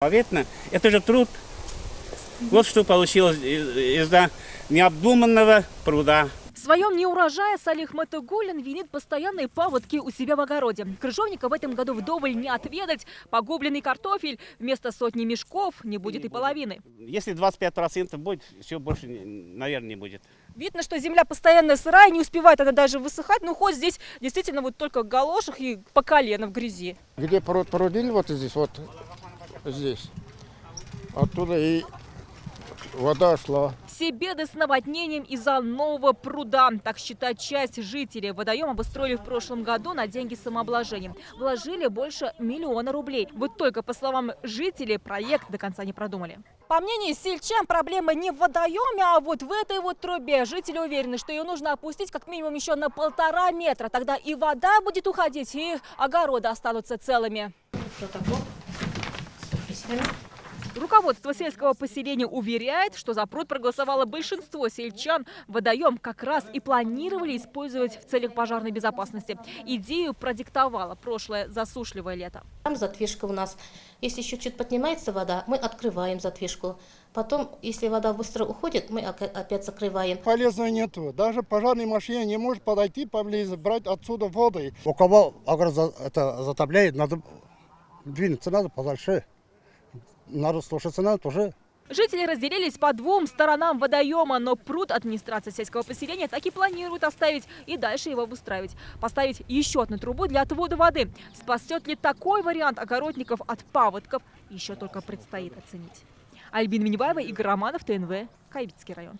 Видно, это же труд. Вот что получилось из-за необдуманного пруда. В своем неурожае Салих Матыгулин винит постоянные паводки у себя в огороде. Крыжовника в этом году вдоволь не отведать. Погубленный картофель вместо сотни мешков не будет и половины. Если 25% будет, все больше, наверное, не будет. Видно, что земля постоянно сырая, не успевает она даже высыхать. Ну, хоть здесь действительно вот только галошах и по колено в грязи. Где породили вот здесь, вот здесь. Оттуда и вода шла. Все беды с наводнением из-за нового пруда. Так считает часть жителей. Водоем обустроили в прошлом году на деньги самообложения. Вложили больше 1 миллиона рублей. Вот только, по словам жителей, проект до конца не продумали. По мнению сельчан, проблема не в водоеме, а вот в этой вот трубе. Жители уверены, что ее нужно опустить как минимум еще на 1,5 метра. Тогда и вода будет уходить, и огороды останутся целыми. Протокол. Руководство сельского поселения уверяет, что за пруд проголосовало большинство сельчан. Водоем как раз и планировали использовать в целях пожарной безопасности. Идею продиктовало прошлое засушливое лето. Там задвижка у нас. Если еще чуть поднимается вода, мы открываем задвижку. Потом, если вода быстро уходит, мы опять закрываем. Полезного нету. Даже пожарной машине не может подойти поближе, брать отсюда воду. У кого огород это затопляет, надо двинуться, надо подальше. Надо слушаться, надо тоже. Жители разделились по 2 сторонам водоема, но пруд администрация сельского поселения так и планирует оставить и дальше его обустраивать. Поставить еще одну трубу для отвода воды. Спасет ли такой вариант огородников от паводков, еще только предстоит оценить. Альбина Минибаева, Игорь Романов, ТНВ, Кайбицкий район.